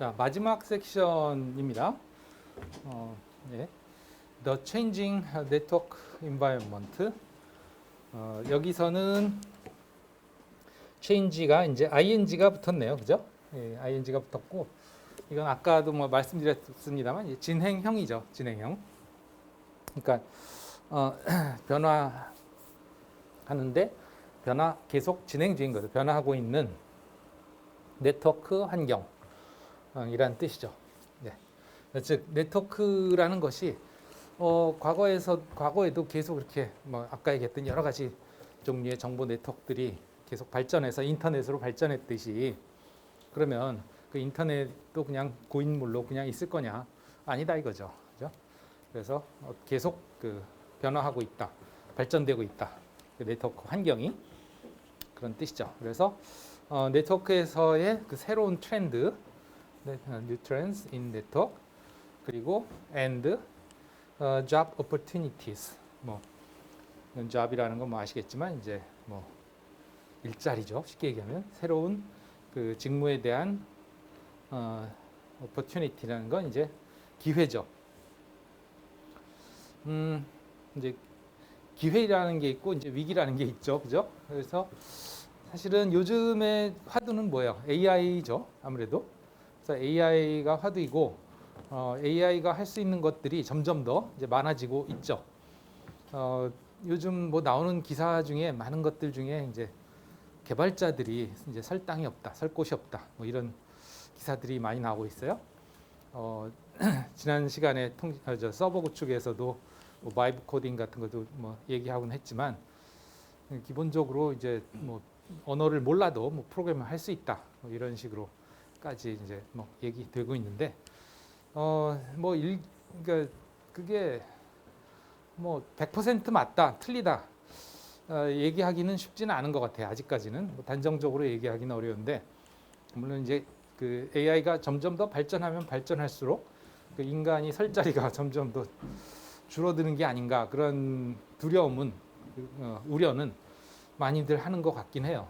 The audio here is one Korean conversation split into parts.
자, 마지막 섹션입니다. 예. The Changing Network Environment. 여기서는 change가 이제 ing가 붙었네요, 그죠? 예, ing가 붙었고, 이건 아까도 뭐 말씀드렸습니다만 이제 진행형이죠, 진행형. 그러니까 변화하는데 계속 진행 중인 거죠. 변화하고 있는 네트워크 환경이란 뜻이죠. 네. 즉 네트워크라는 것이 과거에도 계속 이렇게 뭐 아까 얘기했던 여러 가지 종류의 정보 네트워크들이 계속 발전해서 인터넷으로 발전했듯이, 그러면 그 인터넷도 그냥 고인물로 그냥 있을 거냐? 아니다 이거죠. 그죠? 그래서 계속 그 변화하고 있다, 발전되고 있다. 그 네트워크 환경이 그런 뜻이죠. 그래서 네트워크에서의 그 새로운 트렌드, new trends in network, 그리고 and job opportunities. 뭐 job이라는 건 뭐 아시겠지만 이제 뭐 일자리죠. 쉽게 얘기하면 새로운 그 직무에 대한 opportunity라는 건 이제 기회죠. 이제 기회라는 게 있고 이제 위기라는 게 있죠, 그죠? 그래서 사실은 요즘의 화두는 뭐예요? AI죠, 아무래도. 그래서 AI가 화두이고 AI가 할 수 있는 것들이 점점 더 이제 많아지고 있죠. 요즘 뭐 나오는 기사 중에 많은 것들 중에 이제 개발자들이 이제 설 땅이 없다, 설 곳이 없다, 뭐 이런 기사들이 많이 나오고 있어요. 지난 시간에 서버 구축에서도 뭐 바이브 코딩 같은 것도 뭐 얘기하곤 했지만, 기본적으로 이제 뭐 언어를 몰라도 뭐 프로그램을 할 수 있다, 뭐 이런 식으로까지 이제 뭐 얘기되고 있는데, 그러니까 그게 뭐 100% 맞다, 틀리다 얘기하기는 쉽지는 않은 것 같아요. 아직까지는 뭐 단정적으로 얘기하기는 어려운데, 물론 이제 그 AI가 점점 더 발전하면 발전할수록 그 인간이 설 자리가 점점 더 줄어드는 게 아닌가, 그런 두려움은 우려는 많이들 하는 것 같긴 해요.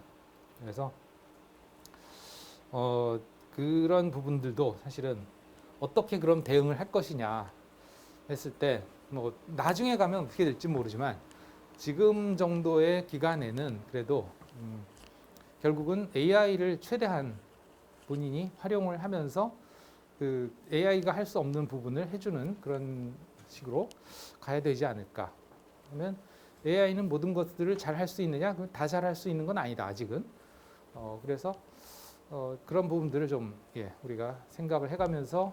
그래서 그런 부분들도 사실은 어떻게 그럼 대응을 할 것이냐 했을 때, 뭐 나중에 가면 어떻게 될지 모르지만 지금 정도의 기간에는 그래도 결국은 AI를 최대한 본인이 활용을 하면서 그 AI가 할 수 없는 부분을 해주는 그런 식으로 가야 되지 않을까. 그러면 AI는 모든 것들을 잘 할 수 있느냐? 다 잘 할 수 있는 건 아니다, 아직은. 그래서 그런 부분들을 좀 우리가 생각을 해가면서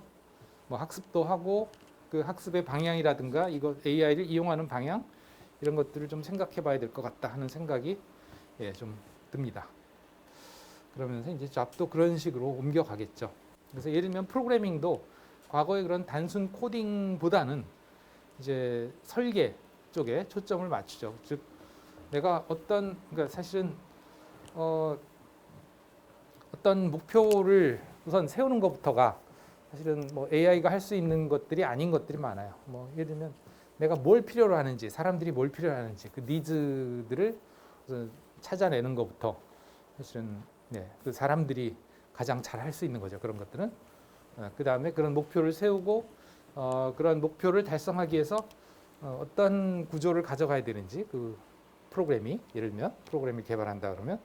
뭐 학습도 하고, 그 학습의 방향이라든가 이거 AI를 이용하는 방향, 이런 것들을 좀 생각해 봐야 될 것 같다 하는 생각이 좀 듭니다. 그러면서 이제 잡도 그런 식으로 옮겨가겠죠. 그래서 예를 들면 프로그래밍도 과거의 그런 단순 코딩보다는 이제 설계 쪽에 초점을 맞추죠. 즉 내가 그러니까 사실은 어떤 목표를 우선 세우는 것부터가 사실은 뭐 AI가 할 수 있는 것들이 아닌 것들이 많아요. 뭐 예를 들면 내가 뭘 필요로 하는지, 사람들이 뭘 필요로 하는지 그 니즈들을 우선 찾아내는 것부터 사실은 그 사람들이 가장 잘 할 수 있는 거죠. 그런 것들은. 그 다음에 그런 목표를 세우고 그런 목표를 달성하기 위해서 어떤 구조를 가져가야 되는지, 그 프로그램이, 예를 들면 프로그램을 개발한다 그러면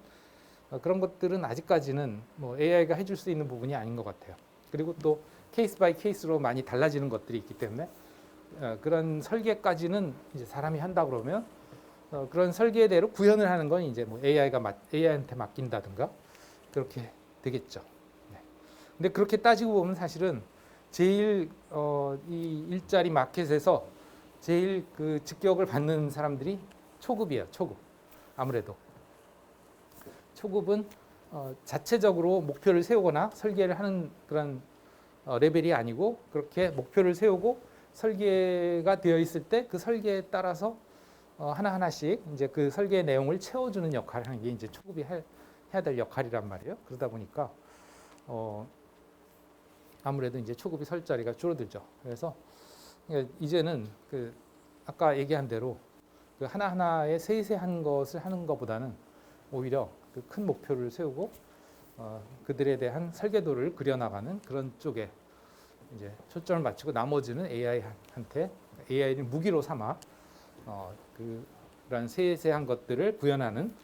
그런 것들은 아직까지는 뭐 AI가 해줄 수 있는 부분이 아닌 것 같아요. 그리고 또 케이스 바이 케이스로 많이 달라지는 것들이 있기 때문에 그런 설계까지는 이제 사람이 한다 그러면 그런 설계대로 구현을 하는 건 이제 뭐 AI한테 맡긴다든가 그렇게 되겠죠. 네. 근데 그렇게 따지고 보면 사실은 제일 이 일자리 마켓에서 제일 그 직격을 받는 사람들이 초급이에요. 초급. 아무래도 초급은 자체적으로 목표를 세우거나 설계를 하는 그런 레벨이 아니고, 그렇게 목표를 세우고 설계가 되어 있을 때 그 설계에 따라서 하나하나씩 이제 그 설계의 내용을 채워주는 역할을 하는 게 이제 초급이 해야 될 역할이란 말이에요. 그러다 보니까 아무래도 이제 초급이 설 자리가 줄어들죠. 그래서 이제는 그 아까 얘기한 대로 그 하나하나의 세세한 것을 하는 것보다는 오히려 그 큰 목표를 세우고 그들에 대한 설계도를 그려나가는 그런 쪽에 이제 초점을 맞추고 나머지는 AI한테 AI를 무기로 삼아 그런 세세한 것들을 구현하는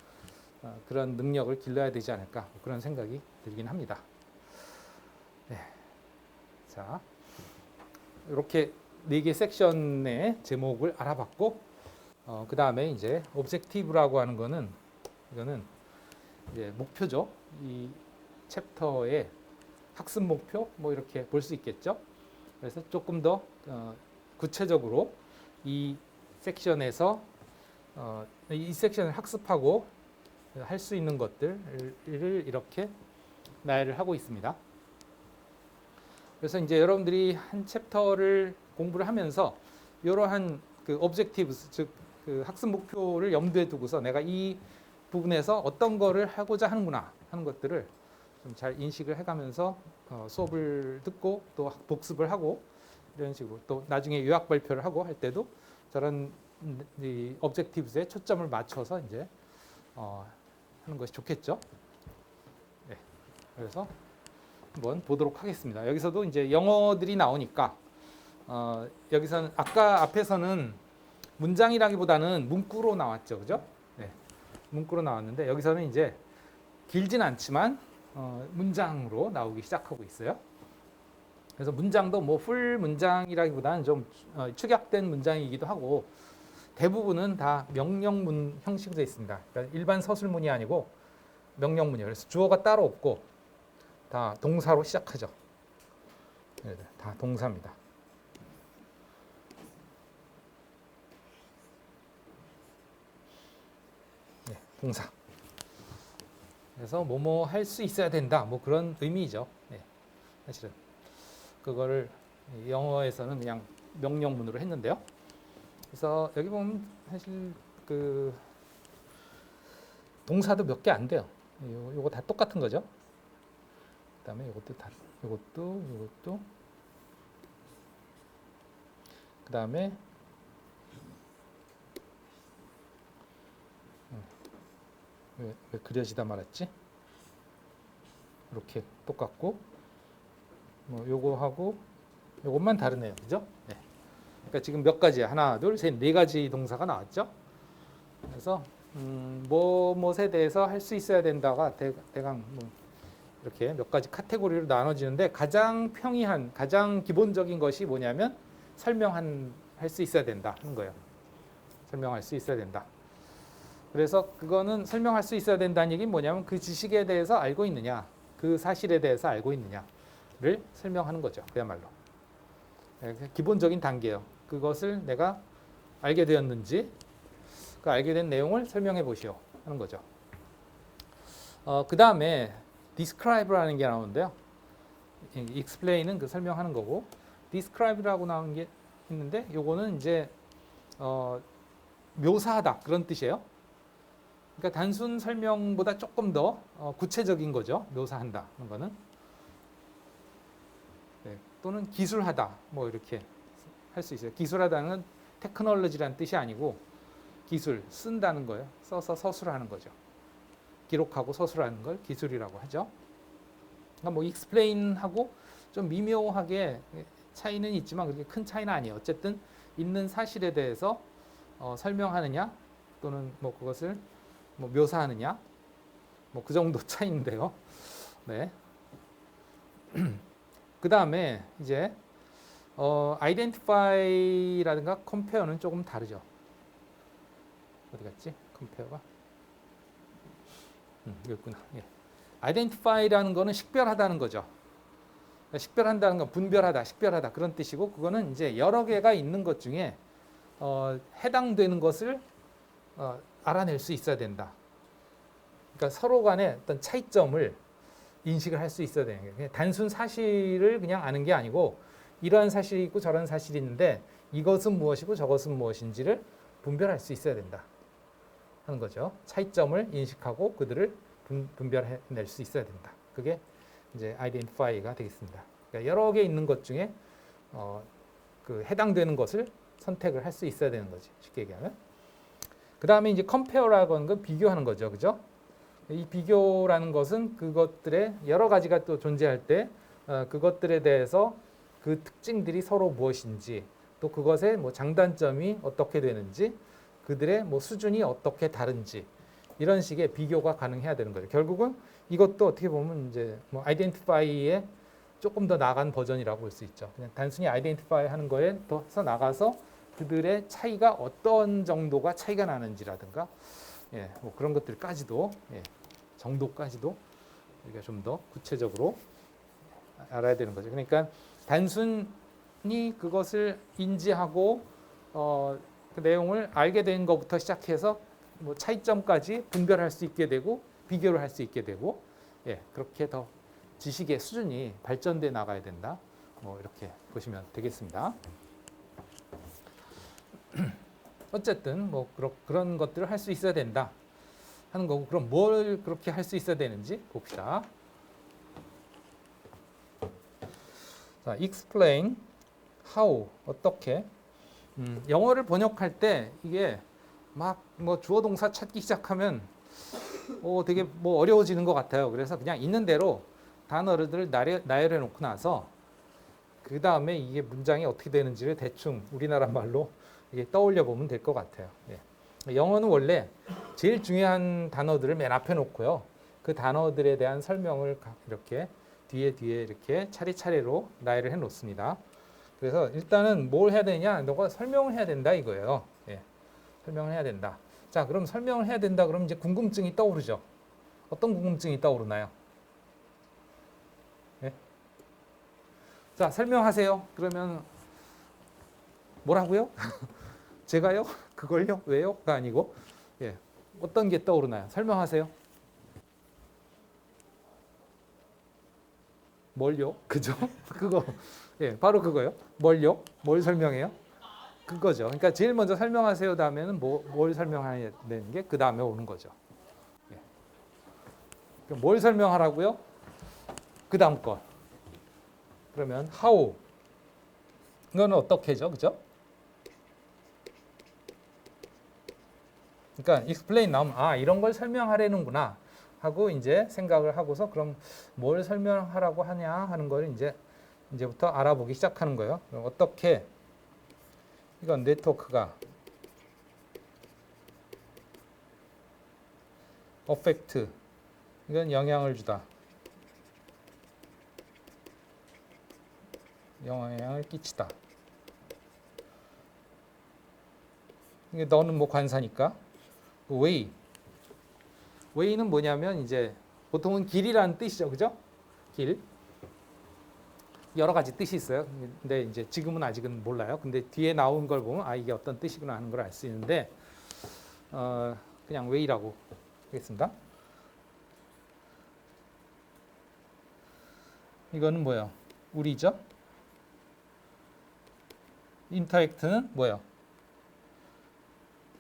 그런 능력을 길러야 되지 않을까 그런 생각이 들긴 합니다. 네. 자, 이렇게 4개 섹션의 제목을 알아봤고 그 다음에 이제 오브젝티브라고 하는 거는 이거는 이제 목표죠. 이 챕터의 학습 목표 뭐 이렇게 볼 수 있겠죠. 그래서 조금 더 구체적으로 이 섹션에서 이 섹션을 학습하고 할 수 있는 것들을 이렇게 나열을 하고 있습니다. 그래서 이제 여러분들이 한 챕터를 공부를 하면서 이러한 그 오브젝티브 즉 그 학습 목표를 염두에 두고서 내가 이 부분에서 어떤 거를 하고자 하는구나 하는 것들을 좀 잘 인식을 해가면서 수업을 듣고 또 복습을 하고 이런 식으로 또 나중에 요약 발표를 하고 할 때도 저런 이 오브젝티브에 초점을 맞춰서 이제 하는 것이 좋겠죠. 네. 그래서 한번 보도록 하겠습니다. 여기서도 이제 영어들이 나오니까 여기서는 아까 앞에서는 문장이라기보다는 문구로 나왔죠, 그죠? 네. 문구로 나왔는데 여기서는 이제 길진 않지만 문장으로 나오기 시작하고 있어요. 그래서 문장도 뭐 풀 문장이라기보다는 좀 축약된 문장이기도 하고 대부분은 다 명령문 형식으로 되어 있습니다. 그러니까 일반 서술문이 아니고 명령문이에요. 그래서 주어가 따로 없고 다 동사로 시작하죠. 네, 다 동사입니다. 네, 동사. 그래서 뭐뭐 할 수 있어야 된다. 뭐 그런 의미죠. 네, 사실은 그거를 영어에서는 그냥 명령문으로 했는데요. 그래서 여기 보면 사실 그 동사도 몇 개 안 돼요. 요거 다 똑같은 거죠. 그다음에 요것도 그다음에 왜 그려지다 말았지? 이렇게 똑같고 뭐 요거하고 요것만 다르네요. 그죠? 네. 그러니까 지금 몇 가지야? 하나, 둘, 셋, 네 가지 동사가 나왔죠. 그래서 뭐뭐에 대해서 할 수 있어야 된다가 대강 뭐 이렇게 몇 가지 카테고리로 나눠지는데 가장 평이한, 가장 기본적인 것이 뭐냐면 할 수 있어야 된다 하는 거예요. 설명할 수 있어야 된다. 그래서 그거는 설명할 수 있어야 된다는 얘기는 뭐냐면 그 지식에 대해서 알고 있느냐, 그 사실에 대해서 알고 있느냐를 설명하는 거죠. 그야말로. 기본적인 단계예요. 그것을 내가 알게 되었는지, 그 알게 된 내용을 설명해 보시오 하는 거죠. 그 다음에 describe라는 게 나오는데요. explain은 그 설명하는 거고, describe라고 나오는 게 있는데, 요거는 이제 묘사하다 그런 뜻이에요. 그러니까 단순 설명보다 조금 더 구체적인 거죠. 묘사한다 하는 거는. 네, 또는 기술하다 뭐 이렇게 할 수 있어요. 기술하다는 테크놀로지라는 뜻이 아니고 기술, 쓴다는 거예요. 써서 서술하는 거죠. 기록하고 서술하는 걸 기술이라고 하죠. 그러니까 뭐 explain하고 좀 미묘하게 차이는 있지만 그렇게 큰 차이는 아니에요. 어쨌든 있는 사실에 대해서 설명하느냐 또는 뭐 그것을 뭐 묘사하느냐 뭐 그 정도 차이인데요. 네. 그 다음에 이제 identify라든가 compare는 조금 다르죠. 어디 갔지? compare가 여기 있구나. 예. identify라는 거는 식별하다는 거죠. 그러니까 식별한다는 건 분별하다, 식별하다 그런 뜻이고 그거는 이제 여러 개가 있는 것 중에 해당되는 것을 알아낼 수 있어야 된다. 그러니까 서로 간의 어떤 차이점을 인식을 할 수 있어야 되는 거예요. 단순 사실을 그냥 아는 게 아니고 이러한 사실이 있고 저런 사실이 있는데 이것은 무엇이고 저것은 무엇인지를 분별할 수 있어야 된다 하는 거죠. 차이점을 인식하고 그들을 분별해낼 수 있어야 된다. 그게 이제 identify가 되겠습니다. 그러니까 여러 개 있는 것 중에 그 해당되는 것을 선택을 할 수 있어야 되는 거지. 쉽게 얘기하면. 그 다음에 이제 compare라고 하는 건 비교하는 거죠. 그죠? 이 비교라는 것은 그것들의 여러 가지가 또 존재할 때 그것들에 대해서 그 특징들이 서로 무엇인지 또 그것의 뭐 장단점이 어떻게 되는지 그들의 뭐 수준이 어떻게 다른지 이런 식의 비교가 가능해야 되는 거죠. 결국은 이것도 어떻게 보면 이제 뭐 아이덴티파이의 조금 더 나아간 버전이라고 볼 수 있죠. 그냥 단순히 아이덴티파이 하는 거에 더 나가서 그들의 차이가 어떤 정도가 차이가 나는지라든가 예, 뭐 그런 것들까지도 예, 정도까지도 우리가 좀 더 구체적으로 알아야 되는 거죠. 그러니까 단순히 그것을 인지하고 그 내용을 알게 된 것부터 시작해서 뭐 차이점까지 분별할 수 있게 되고 비교를 할 수 있게 되고 예, 그렇게 더 지식의 수준이 발전돼 나가야 된다. 뭐 이렇게 보시면 되겠습니다. 어쨌든 뭐 그런 것들을 할 수 있어야 된다 하는 거고 그럼 뭘 그렇게 할 수 있어야 되는지 봅시다. 자, explain how 어떻게 영어를 번역할 때 이게 막 뭐 주어 동사 찾기 시작하면 되게 뭐 어려워지는 것 같아요. 그래서 그냥 있는 대로 단어를 나열해 놓고 나서 그 다음에 이게 문장이 어떻게 되는지를 대충 우리나라 말로 이게 떠올려 보면 될 것 같아요. 예. 영어는 원래 제일 중요한 단어들을 맨 앞에 놓고요. 그 단어들에 대한 설명을 이렇게 뒤에 이렇게 차례차례로 나열을 해 놓습니다. 그래서 일단은 뭘 해야 되냐? 너가 설명을 해야 된다 이거예요. 예. 설명을 해야 된다. 자, 그럼 설명을 해야 된다. 그럼 이제 궁금증이 떠오르죠. 어떤 궁금증이 떠오르나요? 예? 자, 설명하세요. 그러면 뭐라고요? 제가요? 그걸요? 왜요?가 아니고 예. 어떤 게 떠오르나요? 설명하세요. 뭘요? 그죠? 그거 예, 바로 그거요. 뭘요? 뭘 설명해요? 그거죠. 그러니까 제일 먼저 설명하세요 다음에는 뭘 설명해야 되는 게 그 다음에 오는 거죠. 예. 그럼 뭘 설명하라고요? 그 다음 거. 그러면 how 이거는 어떻게죠, 그죠? 그러니까 explain 나오면 이런 걸 설명하려는구나 하고 이제 생각을 하고서 그럼 뭘 설명하라고 하냐 하는 걸 이제부터 알아보기 시작하는 거예요. 그럼 어떻게 이건 네트워크가 affect 이건 영향을 주다. 영향을 끼치다. 이게 너는 뭐 관사니까 way는 뭐냐면 이제 보통은 길이라는 뜻이죠, 그죠? 길. 여러 가지 뜻이 있어요. 근데 이제 지금은 아직은 몰라요. 근데 뒤에 나온 걸 보면 이게 어떤 뜻이구나 하는 걸 알 수 있는데 그냥 way라고 하겠습니다. 이거는 뭐예요? 우리죠? 인터액트는 뭐예요?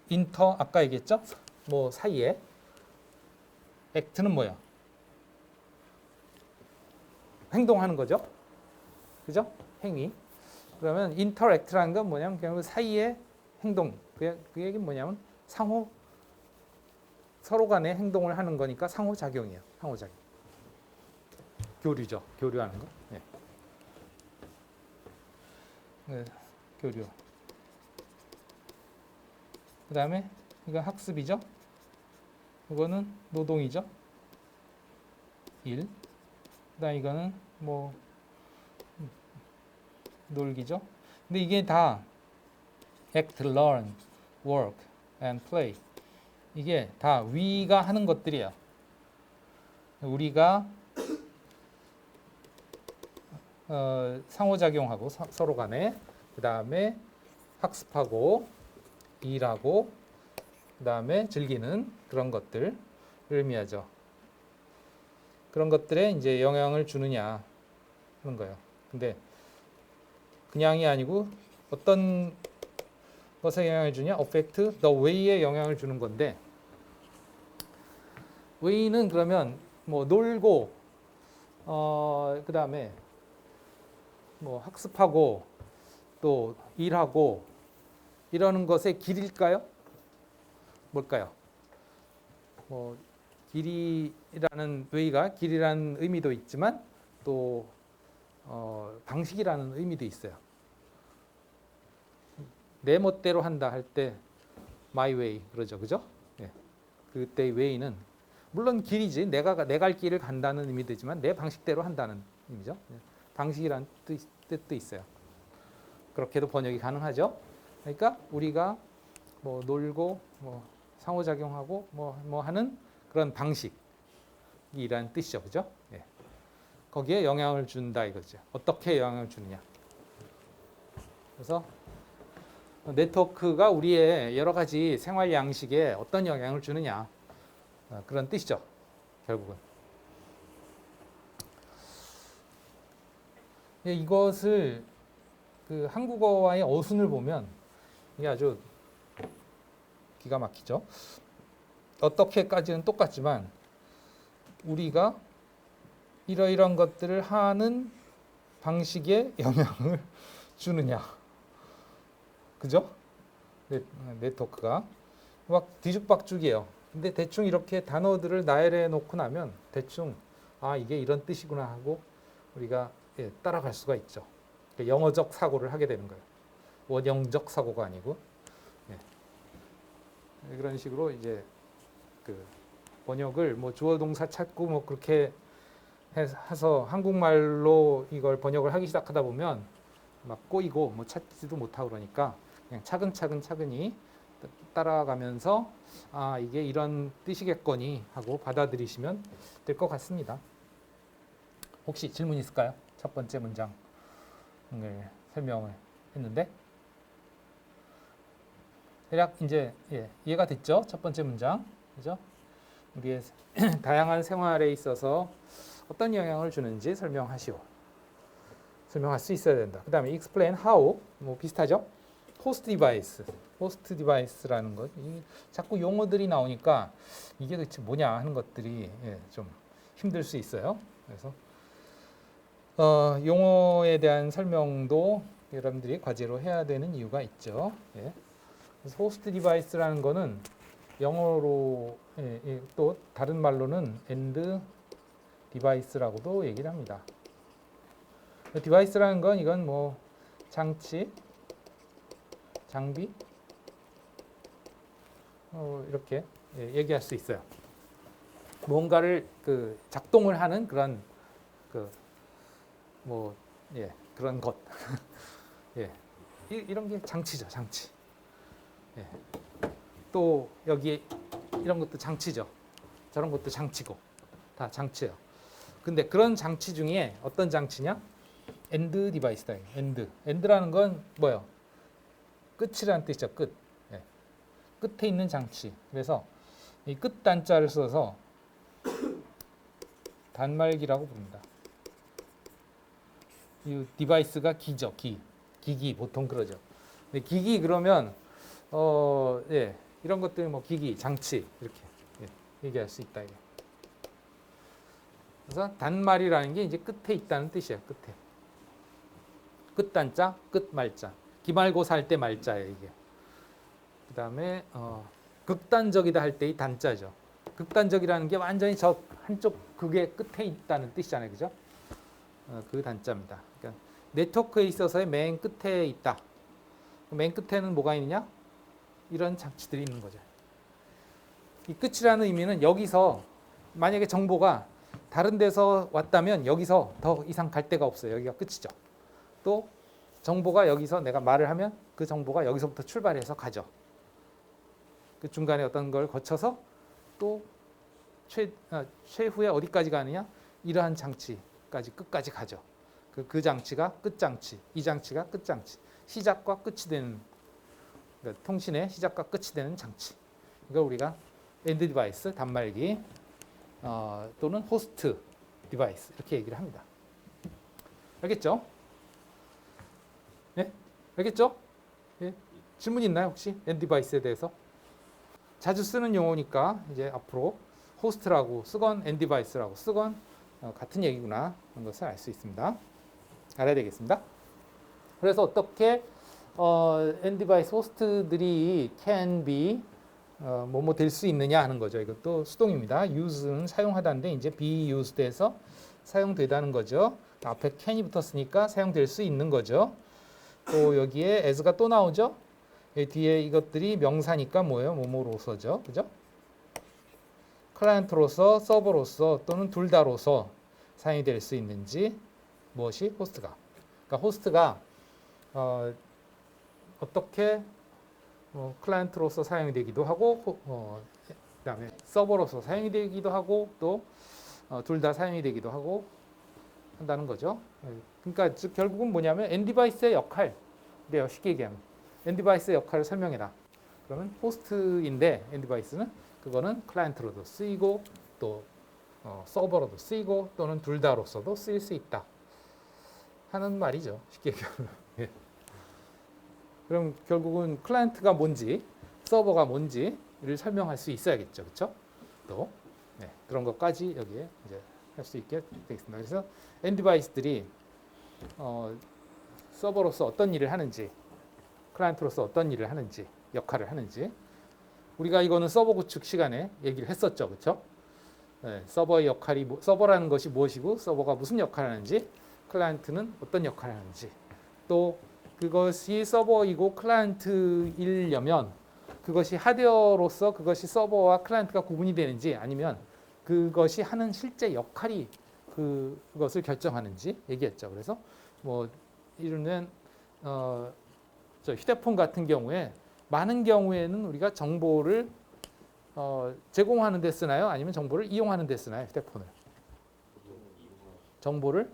인터 아까 얘기했죠? 뭐 사이에 액트는 뭐예요? 행동하는 거죠. 그죠? 행위. 그러면 인터랙트라는 건 뭐냐면 그냥 사이의 행동. 그 얘기는 뭐냐면 서로 간에 행동을 하는 거니까 상호작용이에요. 상호작용. 교류죠. 교류하는 거. 네. 네, 교류. 그 다음에 이건 학습이죠. 이거는 노동이죠. 일. 그 다음에 이거는 뭐 놀기죠. 근데 이게 다 act, learn, work, and play. 이게 다 위가 하는 것들이에요. 우리가 상호작용하고 서로 간에 그 다음에 학습하고 일하고 그 다음에 즐기는 그런 것들을 의미하죠. 그런 것들에 이제 영향을 주느냐 하는 거예요. 근데 그냥이 아니고 어떤 것에 영향을 주냐? affect the way에 영향을 주는 건데 way는 그러면 뭐 놀고 그 다음에 뭐 학습하고 또 일하고 이러는 것의 길일까요? 뭘까요? 뭐 길이라는 way가 길이라는 의미도 있지만 또 방식이라는 의미도 있어요. 내 멋대로 한다 할 때 my way 그러죠, 그죠? 예. 그때 way는 물론 길이지 내가 내 갈 길을 간다는 의미도 있지만 내 방식대로 한다는 의미죠. 예. 방식이라는 뜻도 있어요. 그렇게도 번역이 가능하죠. 그러니까 우리가 뭐 놀고 뭐 상호작용하고 뭐 하는 그런 방식이라는 뜻이죠, 그죠? 예. 거기에 영향을 준다 이거죠. 어떻게 영향을 주느냐. 그래서 네트워크가 우리의 여러 가지 생활 양식에 어떤 영향을 주느냐 그런 뜻이죠. 결국은 이것을 그 한국어와의 어순을 보면 이게 아주 기가 막히죠. 어떻게까지는 똑같지만 우리가 이러이러한 것들을 하는 방식에 영향을 주느냐, 그죠? 네트워크가 막 뒤죽박죽이에요. 근데 대충 이렇게 단어들을 나열해 놓고 나면 대충 이게 이런 뜻이구나 하고 우리가 따라갈 수가 있죠. 영어적 사고를 하게 되는 거예요. 원형적 사고가 아니고 그런 식으로 이제 그 번역을 뭐 주어 동사 찾고 뭐 그렇게 해서 한국말로 이걸 번역을 하기 시작하다 보면 막 꼬이고 뭐 찾지도 못하고 그러니까 그냥 차근차근히 따라가면서 이게 이런 뜻이겠거니 하고 받아들이시면 될 것 같습니다. 혹시 질문 있을까요? 첫 번째 문장을 설명을 했는데 대략 이제 이해가 됐죠? 첫 번째 문장, 그죠? 우리의 다양한 생활에 있어서 어떤 영향을 주는지 설명할 수 있어야 된다. 그 다음에 explain how, 뭐 비슷하죠? host device라는 것. 자꾸 용어들이 나오니까 이게 도대체 뭐냐 하는 것들이 좀 힘들 수 있어요. 그래서 용어에 대한 설명도 여러분들이 과제로 해야 되는 이유가 있죠. 그래서 host device라는 거는 영어로 또 다른 말로는 end device라고도 얘기를 합니다. 디바이스라는 건 이건 뭐 장치, 장비 이렇게 얘기할 수 있어요. 뭔가를 작동을 하는 그런 그런 것. 이런 게 장치죠, 장치. 또 여기 이런 것도 장치죠. 저런 것도 장치고 다 장치예요. 근데 그런 장치 중에 어떤 장치냐? 엔드 디바이스다. 엔드라는 건 뭐예요? 끝이라는 뜻이죠. 끝. 끝에 있는 장치. 그래서 이 끝 단자를 써서 단말기라고 부릅니다. 이 디바이스가 기죠. 기기 보통 그러죠. 근데 기기 그러면 이런 것들 뭐 기기, 장치 이렇게 얘기할 수 있다. 그래서 단말이라는 게 이제 끝에 있다는 뜻이에요. 끝에. 끝단자, 끝말자. 기말고사 할 때 말자예요, 이게. 그 다음에 극단적이다 할 때 이 단자죠. 극단적이라는 게 완전히 저 한쪽 극의 끝에 있다는 뜻이잖아요, 그죠? 그 단자입니다. 그러니까 네트워크에 있어서의 맨 끝에 있다. 맨 끝에는 뭐가 있느냐? 이런 장치들이 있는 거죠. 이 끝이라는 의미는 여기서 만약에 정보가 다른 데서 왔다면 여기서 더 이상 갈 데가 없어요. 여기가 끝이죠. 또 정보가 여기서 내가 말을 하면 그 정보가 여기서부터 출발해서 가죠. 그 중간에 어떤 걸 거쳐서 또 최후에 어디까지 가느냐? 이러한 장치까지 끝까지 가죠. 그 장치가 끝장치, 이 장치가 끝장치. 시작과 끝이 되는 그러니까 통신의 시작과 끝이 되는 장치. 이걸 우리가 엔드 디바이스, 단말기 또는 호스트 디바이스 이렇게 얘기를 합니다. 알겠죠? 네? 알겠죠? 예? 질문 있나요 혹시 엔드 디바이스에 대해서? 자주 쓰는 용어니까 이제 앞으로 호스트라고 쓰건 엔드 디바이스라고 쓰건 같은 얘기구나 하는 것을 알 수 있습니다. 알아야 되겠습니다. 그래서 어떻게 엔드 디바이스 호스트들이 can be 뭐뭐 될 수 있느냐 하는 거죠. 이것도 수동입니다. use는 사용하다인데 이제 be used에서 사용되다는 거죠. 앞에 can이 붙었으니까 사용될 수 있는 거죠. 또 여기에 as가 또 나오죠. 여기 뒤에 이것들이 명사니까 뭐예요? 뭐뭐로서죠. 그죠? 클라이언트로서, 서버로서 또는 둘 다로서 사용이 될 수 있는지 무엇이 호스트가. 그러니까 호스트가 어떻게 클라이언트로서 사용이 되기도 하고 그다음에 서버로서 사용이 되기도 하고 또 둘 다 사용이 되기도 하고 한다는 거죠. 그러니까 즉 결국은 뭐냐면 엔디바이스의 역할이래요. 쉽게 얘기하면 엔디바이스의 역할을 설명해라. 그러면 호스트인데 엔디바이스는 그거는 클라이언트로도 쓰이고 또 서버로도 쓰이고 또는 둘 다로서도 쓰일 수 있다 하는 말이죠. 쉽게 얘기하면. 예. 그럼 결국은 클라이언트가 뭔지 서버가 뭔지를 설명할 수 있어야겠죠. 그렇죠? 또 네, 그런 것까지 여기에 이제 할 수 있게 되겠습니다. 그래서 엔디바이스들이 서버로서 어떤 일을 하는지 클라이언트로서 어떤 일을 하는지 역할을 하는지 우리가 이거는 서버 구축 시간에 얘기를 했었죠. 그렇죠? 네, 서버의 역할이 서버라는 것이 무엇이고 서버가 무슨 역할을 하는지 클라이언트는 어떤 역할을 하는지 또 그것이 서버이고 클라이언트이려면 그것이 하드웨어로서 그것이 서버와 클라이언트가 구분이 되는지 아니면 그것이 하는 실제 역할이 그것을 결정하는지 얘기했죠. 그래서 뭐 이르는 저 휴대폰 같은 경우에 많은 경우에는 우리가 정보를 제공하는 데 쓰나요? 아니면 정보를 이용하는 데 쓰나요? 휴대폰을. 정보를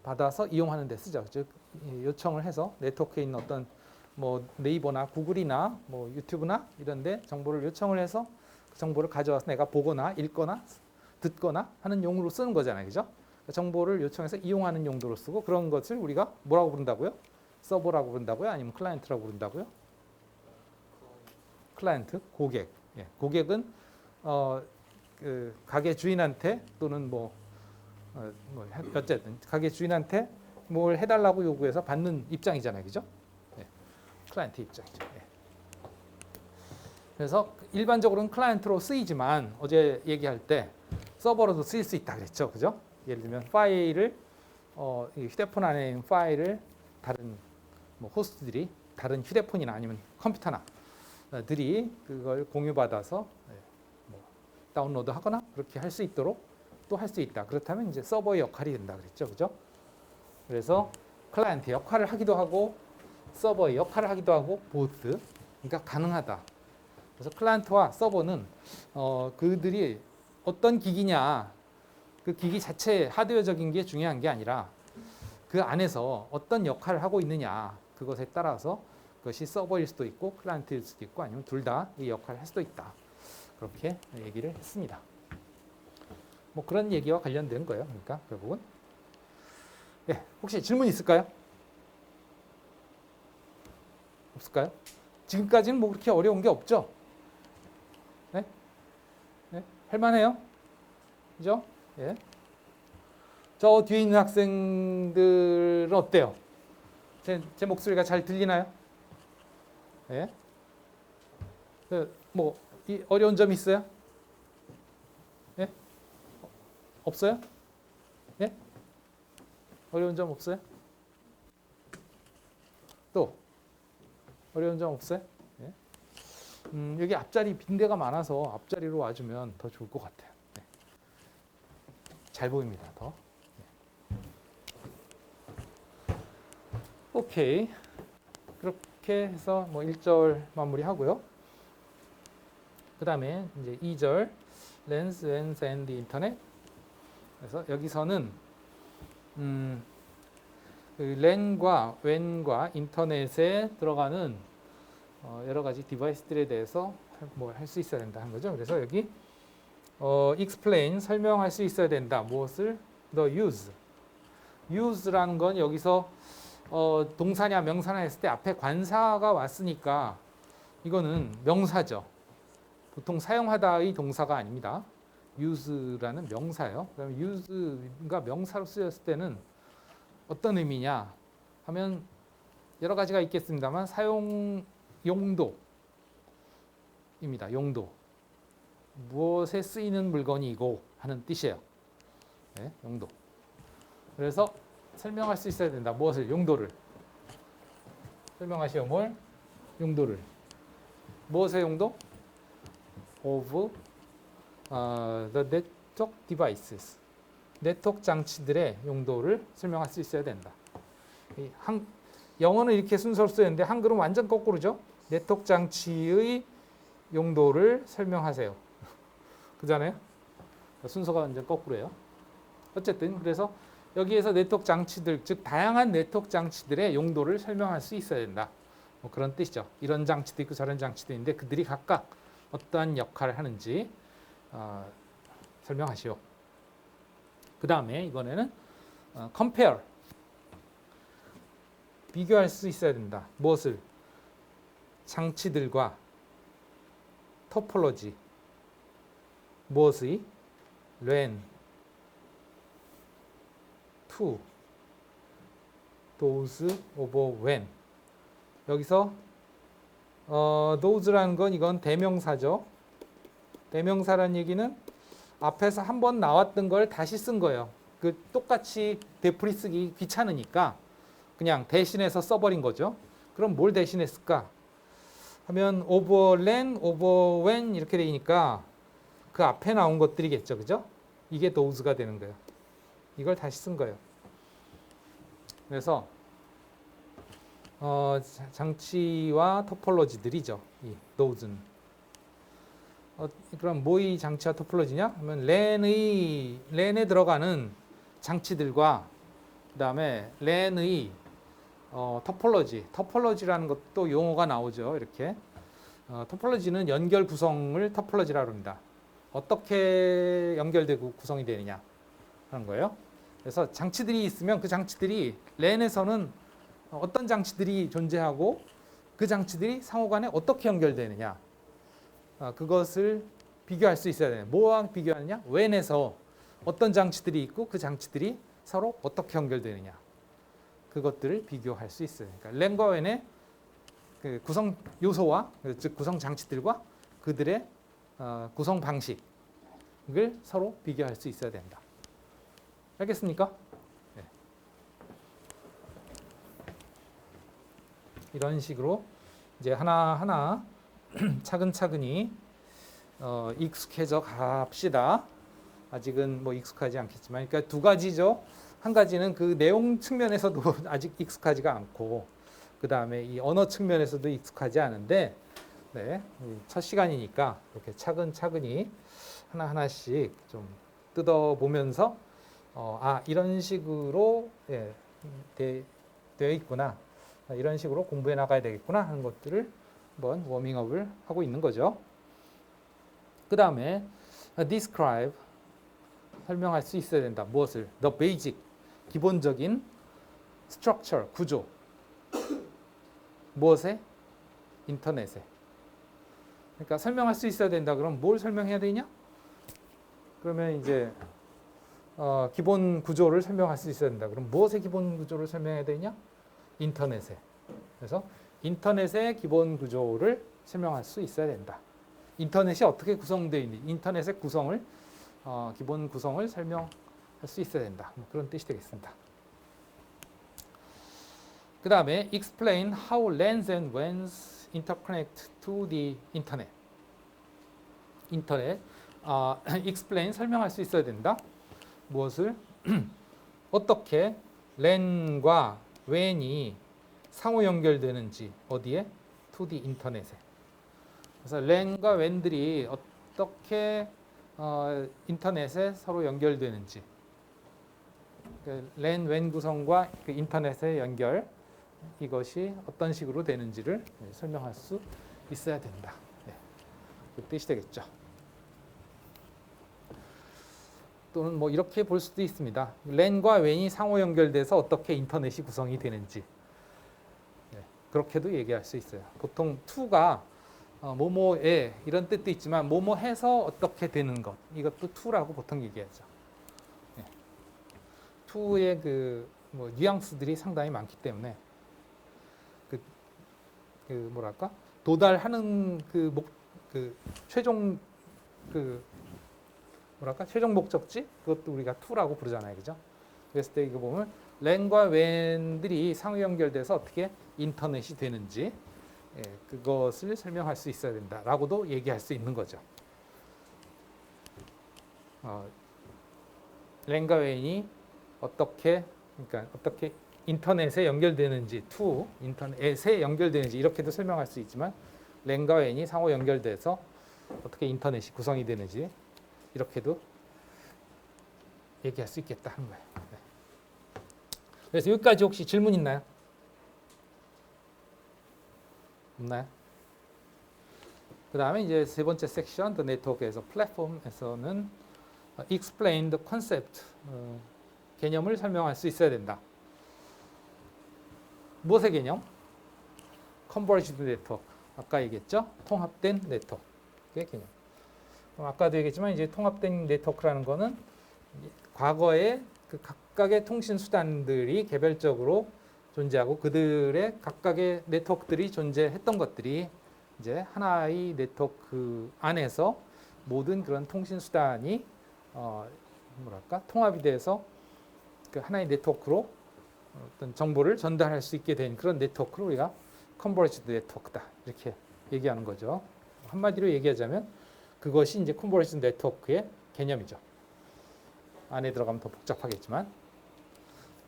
받아서 이용하는 데 쓰죠. 즉 요청을 해서 네트워크에 있는 어떤 뭐 네이버나 구글이나 뭐 유튜브나 이런 데 정보를 요청을 해서 그 정보를 가져와서 내가 보거나 읽거나 듣거나 하는 용으로 쓰는 거잖아요. 그죠? 정보를 요청해서 이용하는 용도로 쓰고 그런 것을 우리가 뭐라고 부른다고요? 서버라고 부른다고요? 아니면 클라이언트라고 부른다고요? 클라이언트, 고객. 예, 고객은 그 가게 주인한테 또는 어쨌든 가게 주인한테 뭘 해달라고 요구해서 받는 입장이잖아요, 그죠? 예, 클라이언트 입장이죠. 예. 그래서 일반적으로는 클라이언트로 쓰이지만 어제 얘기할 때 서버로도 쓰일 수 있다 그랬죠, 그죠? 예를 들면 파일을 휴대폰 안에 있는 파일을 다른 뭐 호스트들이 다른 휴대폰이나 아니면 컴퓨터나 들이 그걸 공유받아서 뭐 다운로드하거나 그렇게 할 수 있도록 또 할 수 있다. 그렇다면 이제 서버의 역할이 된다 그랬죠, 그죠? 그래서 클라이언트 역할을 하기도 하고 서버의 역할을 하기도 하고 보트, 그러니까 가능하다. 그래서 클라이언트와 서버는 그들이 어떤 기기냐, 그 기기 자체 하드웨어적인 게 중요한 게 아니라 그 안에서 어떤 역할을 하고 있느냐 그것에 따라서 그것이 서버일 수도 있고 클라이언트일 수도 있고 아니면 둘 다 이 역할을 할 수도 있다. 그렇게 얘기를 했습니다. 뭐 그런 얘기와 관련된 거예요. 그러니까 결국은 네, 혹시 질문 있을까요? 없을까요? 지금까지는 뭐 그렇게 어려운 게 없죠? 네? 네? 할만해요? 그죠? 예. 저 뒤에 있는 학생들은 어때요? 제 목소리가 잘 들리나요? 예. 뭐 어려운 점 있어요? 예? 없어요? 예? 어려운 점 없어요? 또 어려운 점 없어요? 예? 여기 앞자리 빈대가 많아서 앞자리로 와주면 더 좋을 것 같아요. 네. 잘 보입니다. 더. 네. 오케이. 그렇게 해서 뭐 1절 마무리하고요. 그 다음에 이제 2절 lens, whence, and internet. 그래서 여기서는 그 랜과 when과 인터넷에 들어가는 여러 가지 디바이스들에 대해서 뭐 할 수 있어야 된다 하는 거죠. 그래서 여기 explain 설명할 수 있어야 된다. 무엇을? the use. use라는 건 여기서 동사냐 명사냐 했을 때 앞에 관사가 왔으니까 이거는 명사죠. 보통 사용하다의 동사가 아닙니다. use라는 명사예요. 그럼 use가 명사로 쓰였을 때는 어떤 의미냐 하면 여러 가지가 있겠습니다만 사용 용도 용도입니다. 용도. 무엇에 쓰이는 물건이고 하는 뜻이에요. 네, 용도. 그래서 설명할 수 있어야 된다. 무엇을? 용도를. 설명하시오. 뭘? 용도를. 무엇의 용도? Of the network devices. 네트워크 장치들의 용도를 설명할 수 있어야 된다. 영어는 이렇게 순서로 쓰였는데 한글은 완전 거꾸로죠. 네트워크 장치의 용도를 설명하세요. 그잖아요. 순서가 완전 거꾸로예요. 어쨌든 그래서 여기에서 네트워크 장치들, 즉 다양한 네트워크 장치들의 용도를 설명할 수 있어야 된다. 뭐 그런 뜻이죠. 이런 장치도 있고 저런 장치도 있는데 그들이 각각 어떠한 역할을 하는지 설명하시오. 그 다음에 이번에는 compare. 비교할 수 있어야 된다. 무엇을? 장치들과 토폴로지. 무엇의? LAN, to, those over when. 여기서 those라는 건 이건 대명사죠. 대명사란 얘기는 앞에서 한번 나왔던 걸 다시 쓴 거예요. 그 똑같이 되풀이 쓰기 귀찮으니까 그냥 대신해서 써버린 거죠. 그럼 뭘 대신했을까? 하면 over LAN, over when 이렇게 되니까 그 앞에 나온 것들이겠죠. 그죠? 이게 those가 되는 거예요. 이걸 다시 쓴 거예요. 그래서 장치와 토폴로지들이죠. 이 those는. 그럼 뭐의 장치와 토폴로지냐? 하면 LAN에 들어가는 장치들과 그 다음에 LAN의 토폴로지라는 것도 용어가 나오죠. 이렇게 토폴로지는 연결 구성을 토폴로지라고 합니다. 어떻게 연결되고 구성이 되느냐 하는 거예요. 그래서 장치들이 있으면 그 장치들이 LAN에서는 어떤 장치들이 존재하고 그 장치들이 상호간에 어떻게 연결되느냐 그것을 비교할 수 있어야 돼요. 뭐와 비교하느냐? WAN에서 어떤 장치들이 있고 그 장치들이 서로 어떻게 연결되느냐 그것들을 비교할 수 있어요. 그러니까 LAN과 WAN의 그 구성 요소와 즉 구성 장치들과 그들의 구성 방식을 서로 비교할 수 있어야 된다. 알겠습니까? 네. 이런 식으로 이제 하나하나 차근차근히 익숙해져 갑시다. 아직은 뭐 익숙하지 않겠지만, 그러니까 두 가지죠. 한 가지는 그 내용 측면에서도 아직 익숙하지가 않고, 그 다음에 이 언어 측면에서도 익숙하지 않은데, 네, 첫 시간이니까 이렇게 차근차근히 하나하나씩 좀 뜯어보면서, 이런 식으로 되어 있구나. 이런 식으로 공부해 나가야 되겠구나 하는 것들을 한번 워밍업을 하고 있는 거죠. 그 다음에 describe, 설명할 수 있어야 된다. 무엇을? The basic, 기본적인 structure, 구조. 무엇에? 인터넷에. 그러니까 설명할 수 있어야 된다. 그럼 뭘 설명해야 되냐? 그러면 이제 기본 구조를 설명할 수 있어야 된다. 그럼 무엇의 기본 구조를 설명해야 되냐? 인터넷에. 그래서 인터넷의 기본 구조를 설명할 수 있어야 된다. 인터넷이 어떻게 구성되어 있는지, 인터넷의 구성을 기본 구성을 설명할 수 있어야 된다. 그런 뜻이 되겠습니다. 그 다음에 explain how LANs and WANs interconnect to the internet. 인터넷 explain, 설명할 수 있어야 된다. 무엇을? 어떻게 LAN과 WAN이 상호 연결되는지, 어디에? to the 인터넷에. 그래서 LAN과 WAN들이 어떻게 인터넷에 서로 연결되는지, 그 LAN, WAN 구성과 그 인터넷의 연결, 이것이 어떤 식으로 되는지를 설명할 수 있어야 된다. 네. 그 뜻이 되겠죠. 또는 뭐 이렇게 볼 수도 있습니다. LAN과 WAN이 상호 연결돼서 어떻게 인터넷이 구성이 되는지, 네. 그렇게도 얘기할 수 있어요. 보통 to가 뭐뭐에 이런 뜻도 있지만 뭐뭐해서 어떻게 되는 것, 이것도 to라고 보통 얘기하죠. 네. to의 그 뭐 뉘앙스들이 상당히 많기 때문에 그 뭐랄까 도달하는 그 그 최종 그 뭐랄까 최종 목적지 그것도 우리가 to라고 부르잖아요, 그죠? 그랬을 때 이거 보면 랜과 웬들이 상호 연결돼서 어떻게 인터넷이 되는지 예, 그것을 설명할 수 있어야 된다라고도 얘기할 수 있는 거죠. 랜과 웬이 어떻게 그러니까 어떻게 인터넷에 연결되는지 to 인터넷에 연결되는지 이렇게도 설명할 수 있지만 랜과 웬이 상호 연결돼서 어떻게 인터넷이 구성이 되는지 이렇게도 얘기할 수 있겠다 하는 거예요. 네. 그래서 여기까지 혹시 질문 있나요? 없나요? 그 다음에 이제 세 번째 섹션, The Network에서 플랫폼에서는 Explain the concept, 개념을 설명할 수 있어야 된다. 무엇의 개념? Converged Network. 아까 얘기했죠? 통합된 네트워크의 개념. 그럼 아까도 얘기했지만 이제 통합된 네트워크라는 거는 과거에 그 각각의 통신 수단들이 개별적으로 존재하고 그들의 각각의 네트워크들이 존재했던 것들이 이제 하나의 네트워크 안에서 모든 그런 통신 수단이 뭐랄까 통합이 돼서 그 하나의 네트워크로 어떤 정보를 전달할 수 있게 된 그런 네트워크를 우리가 컨버리지드 네트워크다 이렇게 얘기하는 거죠. 한마디로 얘기하자면 그것이 이제 컨버리지드 네트워크의 개념이죠. 안에 들어가면 더 복잡하겠지만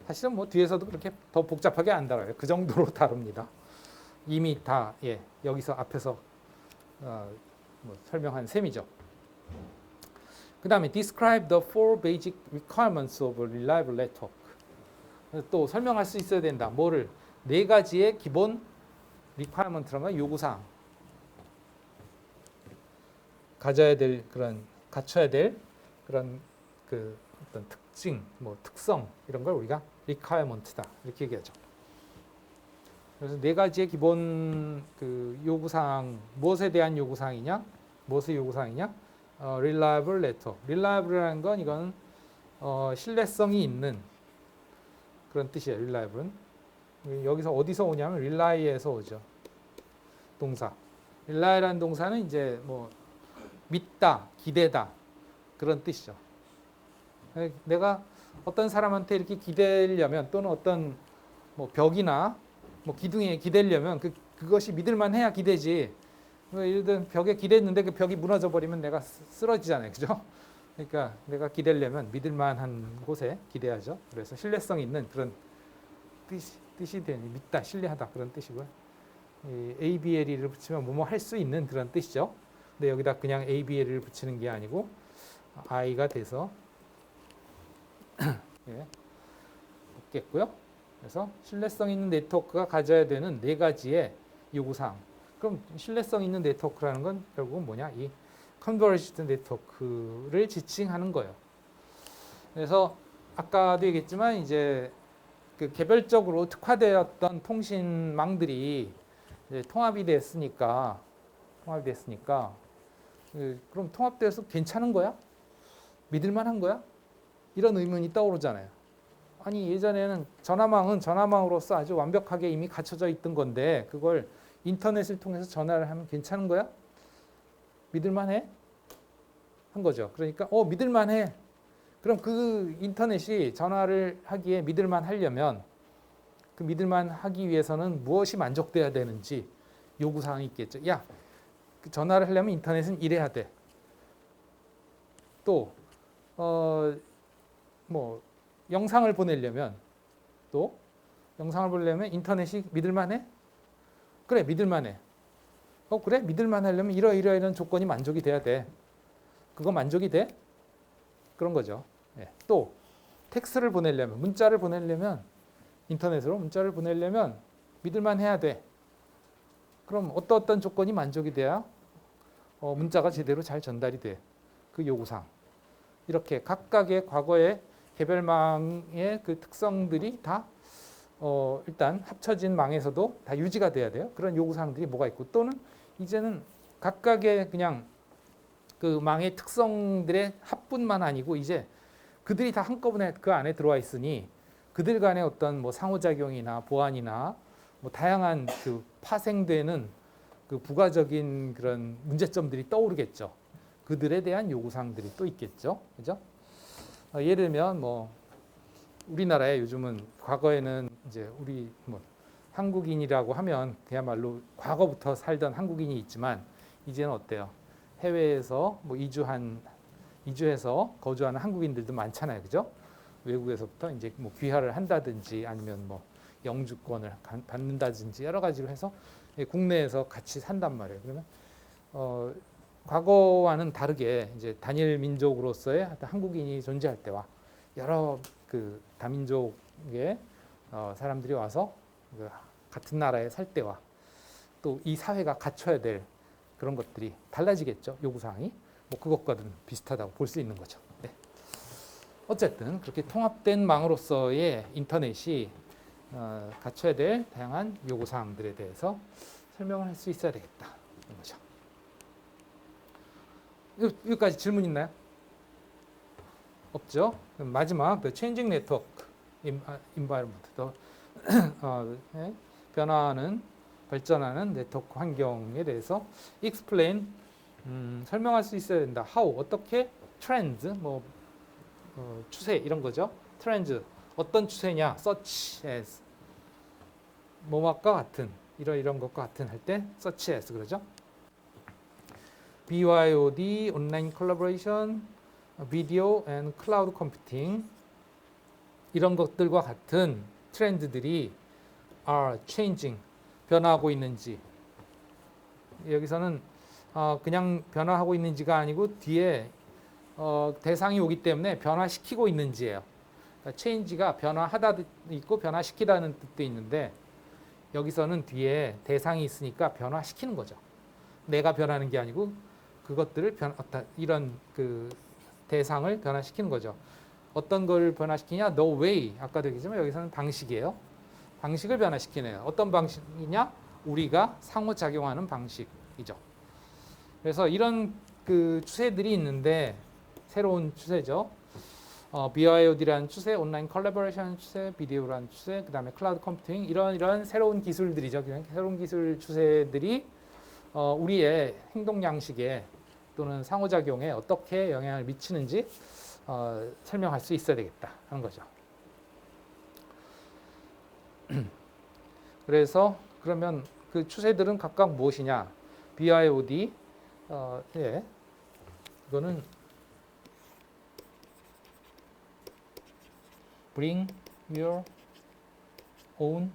사실은 뭐 뒤에서도 그렇게 더 복잡하게 안 다뤄요. 그 정도로 다룹니다. 이미 다 예, 여기서 앞에서 뭐 설명한 셈이죠. 그 다음에 describe the four basic requirements of a reliable network. 또 설명할 수 있어야 된다. 뭐를? 네 가지의 기본 requirement라는 요구사항. 가져야 될 그런 갖춰야 될 그런 그 어떤 특징, 뭐 특성 이런 걸 우리가 requirement다 이렇게 얘기하죠. 그래서 네 가지의 기본 그 요구사항 무엇에 대한 요구사항이냐? 무엇의 요구사항이냐? reliable network. reliable라는 건 이건 신뢰성이 있는 그런 뜻이에요. reliable은 여기서 어디서 오냐면 rely에서 오죠. 동사. rely라는 동사는 이제 뭐 믿다, 기대다 그런 뜻이죠. 내가 어떤 사람한테 이렇게 기대려면 또는 어떤 뭐 벽이나 뭐 기둥에 기대려면 그것이 믿을만 해야 기대지. 예를 들면 벽에 기댔는데 그 벽이 무너져 버리면 내가 쓰러지잖아요, 그죠? 그러니까 내가 기대려면 믿을만한 곳에 기대하죠. 그래서 신뢰성 있는 그런 뜻이 되니 믿다, 신뢰하다 그런 뜻이고요. ABLE를 붙이면 뭐뭐 할 수 있는 그런 뜻이죠. 근데 여기다 그냥 ABLE를 붙이는 게 아니고 I가 돼서 예, 없겠고요. 그래서 신뢰성 있는 네트워크가 가져야 되는 네 가지의 요구사항. 그럼 신뢰성 있는 네트워크라는 건 결국은 뭐냐? 이 컨버리지드 네트워크를 지칭하는 거예요. 그래서 아까도 얘기했지만 이제 그 개별적으로 특화되었던 통신망들이 이제 통합이 됐으니까 그럼 통합돼서 괜찮은 거야? 믿을 만한 거야? 이런 의문이 떠오르잖아요. 아니 예전에는 전화망은 전화망으로서 아주 완벽하게 이미 갖춰져 있던 건데 그걸 인터넷을 통해서 전화를 하면 괜찮은 거야? 믿을만해? 한 거죠. 그러니까 믿을만해. 그럼 그 인터넷이 전화를 하기에 믿을만 하려면 그 믿을만 하기 위해서는 무엇이 만족돼야 되는지 요구사항이 있겠죠. 야, 그 전화를 하려면 인터넷은 이래야 돼. 또 뭐 영상을 보내려면 인터넷이 믿을만해? 그래, 믿을만해. 그래, 믿을만하려면 이런 조건이 만족이 돼야 돼. 그거 만족이 돼? 그런 거죠. 예. 또 텍스트를 보내려면 문자를 보내려면 인터넷으로 문자를 보내려면 믿을만해야 돼. 그럼 어떤 조건이 만족이 돼야 문자가 제대로 잘 전달이 돼. 그 요구사항. 이렇게 각각의 과거의 개별망의 그 특성들이 다 일단 합쳐진 망에서도 다 유지가 돼야 돼요. 그런 요구사항들이 뭐가 있고 또는 이제는 각각의 그냥 그 망의 특성들의 합뿐만 아니고 이제 그들이 다 한꺼번에 그 안에 들어와 있으니 그들 간의 어떤 뭐 상호작용이나 보안이나 뭐 다양한 그 파생되는 그 부가적인 그런 문제점들이 떠오르겠죠. 그들에 대한 요구사항들이 또 있겠죠. 그죠? 예를 들면 뭐 우리나라에 요즘은 과거에는 이제 우리 뭐 한국인이라고 하면 그야말로 과거부터 살던 한국인이 있지만 이제는 어때요? 해외에서 뭐 이주해서 거주하는 한국인들도 많잖아요. 그죠? 외국에서부터 이제 뭐 귀화를 한다든지 아니면 뭐 영주권을 받는다든지 여러 가지로 해서 국내에서 같이 산단 말이에요. 그러면 과거와는 다르게 이제 단일 민족으로서의 한국인이 존재할 때와 여러 그 다민족의 사람들이 와서 그 같은 나라에 살 때와 또 이 사회가 갖춰야 될 그런 것들이 달라지겠죠. 요구사항이 뭐 그것과는 비슷하다고 볼 수 있는 거죠. 네. 어쨌든 그렇게 통합된 망으로서의 인터넷이 갖춰야 될 다양한 요구사항들에 대해서 설명을 할 수 있어야 되겠다. 이런 거죠. 여기까지 질문 있나요? 없죠? 그럼 마지막 The Changing Network Environment 네. 변화하는 발전하는 네트워크 환경에 대해서 explain 설명할 수 있어야 된다. How 어떻게 trends 뭐 추세 이런 거죠. trends 어떤 추세냐 such as 뭐뭐과 같은 이런 것과 같은 할 때 such as 그러죠. BYOD 온라인 콜라보레이션 비디오 앤 클라우드 컴퓨팅 이런 것들과 같은 트렌드들이 are changing 변화하고 있는지 여기서는 그냥 변화하고 있는지가 아니고 뒤에 대상이 오기 때문에 변화시키고 있는지예요. 그러니까 change가 변화하다도 있고 변화시키다는 뜻도 있는데 여기서는 뒤에 대상이 있으니까 변화시키는 거죠. 내가 변하는 게 아니고 그것들을 이런 그 대상을 변화시키는 거죠. 어떤 걸 변화시키냐? The way. 아까도 얘기했지만 여기서는 방식이에요. 방식을 변화시키네요. 어떤 방식이냐? 우리가 상호작용하는 방식이죠. 그래서 이런 그 추세들이 있는데 새로운 추세죠. BYOD라는 추세, 온라인 컬래버레이션 추세, 비디오라는 추세, 그 다음에 클라우드 컴퓨팅 이런 새로운 기술들이죠. 새로운 기술 추세들이 우리의 행동 양식에 또는 상호작용에 어떻게 영향을 미치는지 설명할 수 있어야 되겠다 하는 거죠. 그래서 그러면 그 추세들은 각각 무엇이냐? BYOD 예, 이거는 Bring Your Own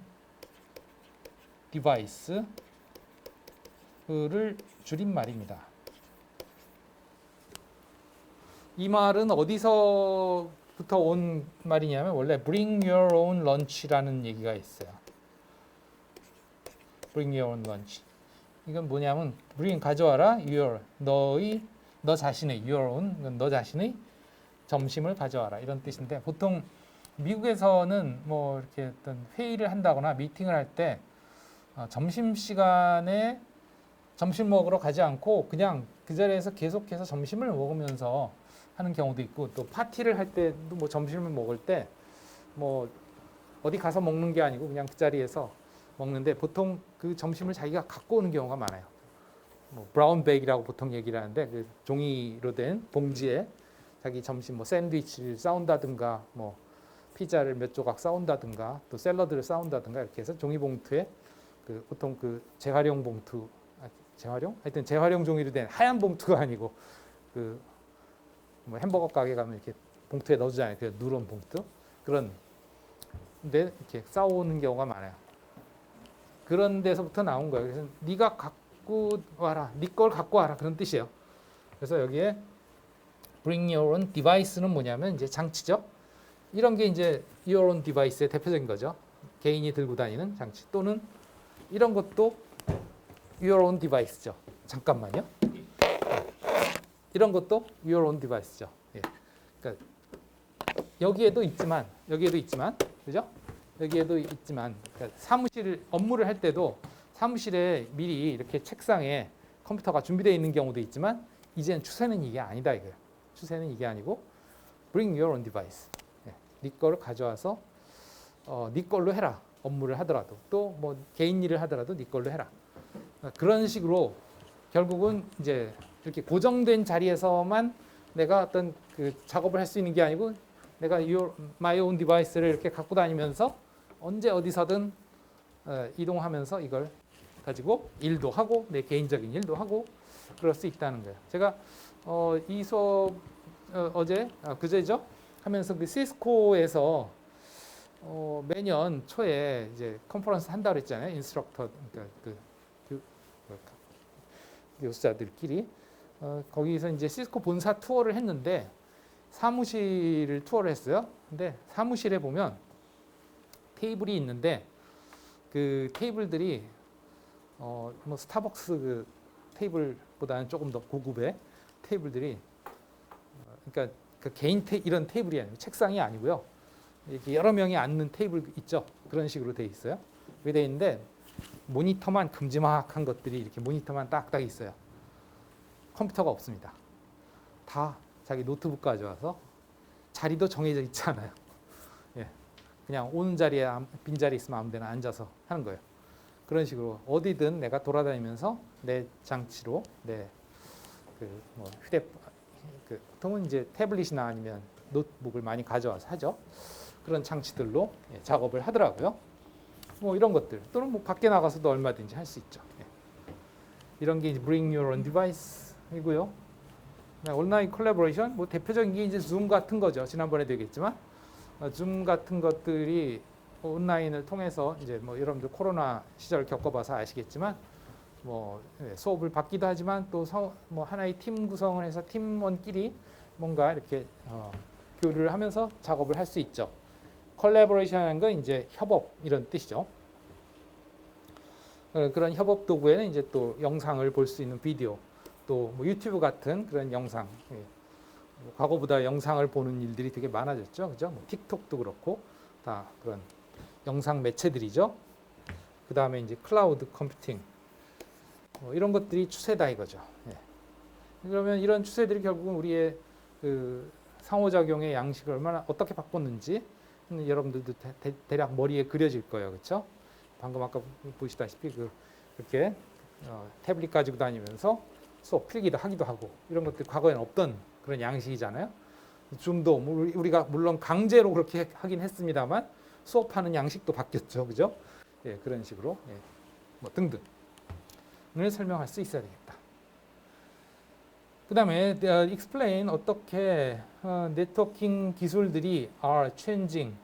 Device를 줄인 말입니다. 이 말은 어디서부터 온 말이냐면 원래 Bring Your Own Lunch라는 얘기가 있어요. Bring Your Own Lunch. 이건 뭐냐면 Bring 가져와라 Your 너 자신의 Your Own 너 자신의 점심을 가져와라 이런 뜻인데 보통 미국에서는 뭐 이렇게 어떤 회의를 한다거나 미팅을 할 때 점심 시간에 점심 먹으러 가지 않고 그냥 그 자리에서 계속해서 점심을 먹으면서 하는 경우도 있고 또 파티를 할 때도 뭐 점심을 먹을 때 뭐 어디 가서 먹는 게 아니고 그냥 그 자리에서 먹는데 보통 그 점심을 자기가 갖고 오는 경우가 많아요. 뭐 브라운백이라고 보통 얘기를 하는데 그 종이로 된 봉지에 자기 점심 뭐 샌드위치를 싸온다든가 뭐 피자를 몇 조각 싸온다든가 또 샐러드를 싸온다든가 이렇게 해서 종이 봉투에 그 보통 그 재활용 봉투 하여튼 재활용 종이로 된 하얀 봉투가 아니고 그 뭐 햄버거 가게 가면 이렇게 봉투에 넣어주잖아요. 그 누런 봉투 그런 데 이렇게 싸오는 경우가 많아요. 그런 데서부터 나온 거예요. 그래서 네가 갖고 와라, 네 걸 갖고 와라 그런 뜻이에요. 그래서 여기에 Bring Your Own Device는 뭐냐면 이제 장치죠. 이런 게 이제 Your Own Device의 대표적인 거죠. 개인이 들고 다니는 장치 또는 이런 것도 Your Own Device죠. 잠깐만요. 이런 것도 Your Own Device죠. 예. 그러니까 여기에도 있지만, 그죠? 여기에도 있지만, 그러니까 사무실 업무를 할 때도 사무실에 미리 이렇게 책상에 컴퓨터가 준비되어 있는 경우도 있지만, 이제는 추세는 이게 아니다 이거예요. 추세는 이게 아니고, Bring Your Own Device. 예. 네 거를 가져와서 네 걸로 해라. 업무를 하더라도 또 뭐 개인 일을 하더라도 네 걸로 해라. 그런 식으로 결국은 이제 이렇게 고정된 자리에서만 내가 어떤 그 작업을 할 수 있는 게 아니고 내가 my own device를 이렇게 갖고 다니면서 언제 어디서든 이동하면서 이걸 가지고 일도 하고 내 개인적인 일도 하고 그럴 수 있다는 거예요. 제가 이 수업 어제 그제죠 하면서 그 시스코에서 매년 초에 이제 컨퍼런스 한다고 그랬잖아요. 인스트럭터 그러니까 교수자들끼리 거기서 이제 시스코 본사 투어를 했는데 사무실을 투어를 했어요. 근데 사무실에 보면 테이블이 있는데 그 테이블들이 뭐 스타벅스 그 테이블보다는 조금 더 고급의 테이블들이 그러니까 그 개인 이런 테이블이 아니고 책상이 아니고요. 이렇게 여러 명이 앉는 테이블 있죠. 그런 식으로 돼 있어요. 그게 돼 있는데 모니터만 큼지막한 것들이 이렇게 모니터만 딱딱 있어요. 컴퓨터가 없습니다. 다 자기 노트북 가져와서 자리도 정해져 있지 않아요. 예, 그냥 오는 자리에 빈 자리 있으면 아무데나 앉아서 하는 거예요. 그런 식으로 어디든 내가 돌아다니면서 내 장치로 내 그 뭐 보통은 이제 태블릿이나 아니면 노트북을 많이 가져와서 하죠. 그런 장치들로 작업을 하더라고요. 뭐 이런 것들 또는 뭐 밖에 나가서도 얼마든지 할 수 있죠. 이런 게 이제 Bring Your Own Device이고요. 온라인 콜라보레이션 뭐 대표적인 게 이제 줌 같은 거죠. 지난번에도 얘기했지만 줌 같은 것들이 온라인을 통해서 이제 뭐 여러분들 코로나 시절 겪어봐서 아시겠지만 뭐 수업을 받기도 하지만 또 뭐 하나의 팀 구성을 해서 팀원끼리 뭔가 이렇게 교류를 하면서 작업을 할 수 있죠. 콜라보레이션하는 건 이제 협업 이런 뜻이죠. 그런 협업 도구에는 이제 또 영상을 볼 수 있는 비디오, 또 뭐 유튜브 같은 그런 영상, 과거보다 영상을 보는 일들이 되게 많아졌죠, 그죠? 뭐 틱톡도 그렇고 다 그런 영상 매체들이죠. 그 다음에 이제 클라우드 컴퓨팅, 이런 것들이 추세다 이거죠. 그러면 이런 추세들이 결국은 우리의 그 상호작용의 양식을 얼마나 어떻게 바꿨는지 여러분들도 대략 머리에 그려질 거예요, 그렇죠? 방금 아까 보시다시피 그렇게 태블릿 가지고 다니면서 수업 필기도 하기도 하고 이런 것들 과거에는 없던 그런 양식이잖아요. 줌도 우리가 물론 강제로 그렇게 하긴 했습니다만 수업하는 양식도 바뀌었죠, 그죠? 예, 그런 식으로 뭐 등등을 설명할 수 있어야 되겠다. 그 다음에 explain 어떻게 네트워킹 기술들이 are changing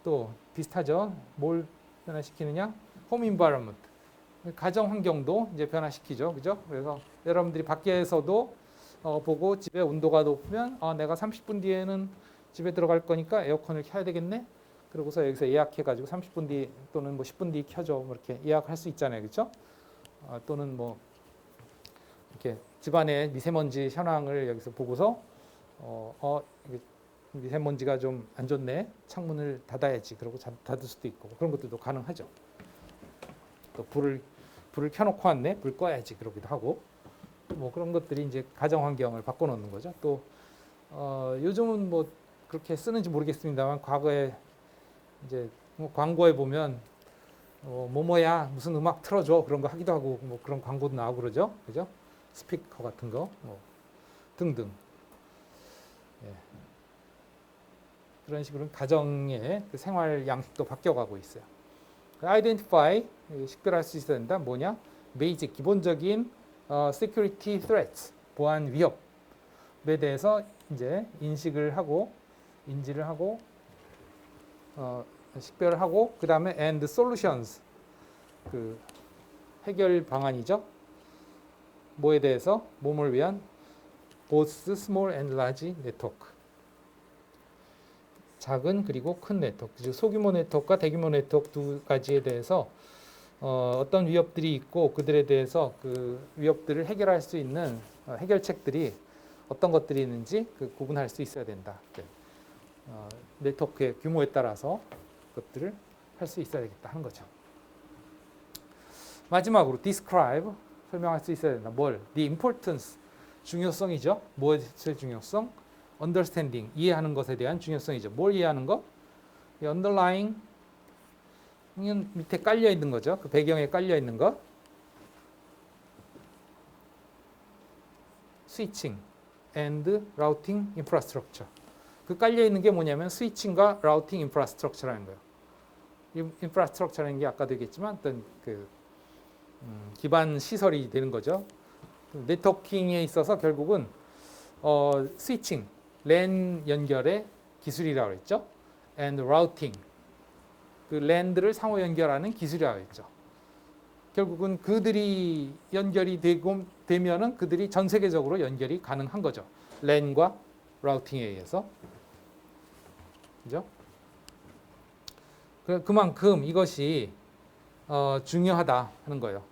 또 비슷하죠. 뭘 변화시키느냐? home environment 가정 환경도 이제 변화시키죠, 그죠? 그래서 여러분들이 밖에서도 보고 집에 온도가 높으면 내가 30분 뒤에는 집에 들어갈 거니까 에어컨을 켜야 되겠네. 그러고서 여기서 예약해가지고 30분 뒤 또는 뭐 10분 뒤 켜줘 뭐 이렇게 예약할 수 있잖아요, 그렇죠? 또는 뭐 이렇게 집안의 미세먼지 현황을 여기서 보고서 미세먼지가 좀 안 좋네. 창문을 닫아야지. 그러고 닫을 수도 있고 그런 것들도 가능하죠. 또 불을 켜놓고 왔네. 불 꺼야지. 그러기도 하고 뭐 그런 것들이 이제 가정 환경을 바꿔놓는 거죠. 또 요즘은 뭐 그렇게 쓰는지 모르겠습니다만 과거에 이제 뭐 광고에 보면 뭐뭐야 무슨 음악 틀어줘 그런 거 하기도 하고 뭐 그런 광고도 나오고 그러죠, 그죠? 스피커 같은 거 뭐 등등. 그런 식으로 가정의 그 생활 양식도 바뀌어가고 있어요. identify 식별할 수 있어야 된다. 뭐냐? basic 기본적인 security threats 보안 위협에 대해서 이제 인지를 하고 식별을 하고 그 다음에 and solutions 그 해결 방안이죠. 뭐에 대해서 몸을 위한 both small and large network 작은 그리고 큰 네트워크, 즉 소규모 네트워크와 대규모 네트워크 두 가지에 대해서 어떤 위협들이 있고 그들에 대해서 그 위협들을 해결할 수 있는 해결책들이 어떤 것들이 있는지 그 구분할 수 있어야 된다. 네트워크의 규모에 따라서 그것들을 할 수 있어야 되겠다 하는 거죠. 마지막으로 describe 설명할 수 있어야 된다. 뭘? The importance 중요성이죠. 무엇의 중요성? understanding 이해하는 것에 대한 중요성이죠. 뭘 이해하는 거? underlying 밑에 깔려 있는 거죠. 그 배경에 깔려 있는 것. 스위칭 and 라우팅 인프라스트럭처. 그 깔려 있는 게 뭐냐면 스위칭과 라우팅 인프라스트럭처라는 거예요. 이 인프라스트럭처라는 게 아까도 얘기했지만 어떤 그 기반 시설이 되는 거죠. 네트워킹에 있어서 결국은 스위칭, 랜 연결의 기술이라고 했죠. and routing, 그 랜들을 상호 연결하는 기술이라고 했죠. 결국은 그들이 연결이 되면은 그들이 전 세계적으로 연결이 가능한 거죠. 랜과 라우팅에 의해서. 그죠? 그만큼 이것이 중요하다 하는 거예요.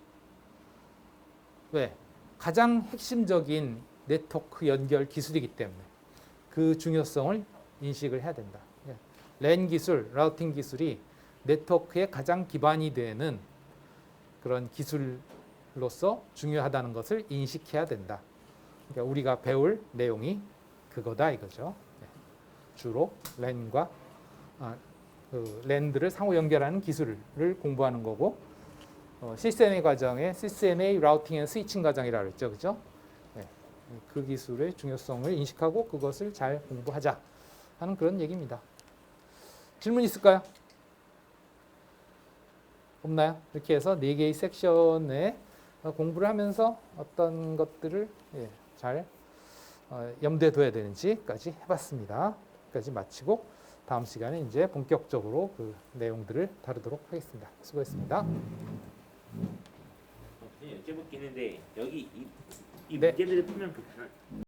왜? 가장 핵심적인 네트워크 연결 기술이기 때문에 그 중요성을 인식을 해야 된다. 랜 기술, 라우팅 기술이 네트워크의 가장 기반이 되는 그런 기술로서 중요하다는 것을 인식해야 된다. 그러니까 우리가 배울 내용이 그거다 이거죠. 주로 랜과 그 랜들을 상호 연결하는 기술을 공부하는 거고, CCNA 과정에 CCNA 라우팅 앤 스위칭 과정이라고 했죠, 그죠? 네. 그 기술의 중요성을 인식하고 그것을 잘 공부하자 하는 그런 얘기입니다. 질문 있을까요? 없나요? 이렇게 해서 4개의 섹션에 공부를 하면서 어떤 것들을 잘 염두에 둬야 되는지까지 해봤습니다. 여기까지 마치고 다음 시간에 이제 본격적으로 그 내용들을 다루도록 하겠습니다. 수고했습니다. 여쭤볼 게 있는데 여기 이 네. 문제들을 풀면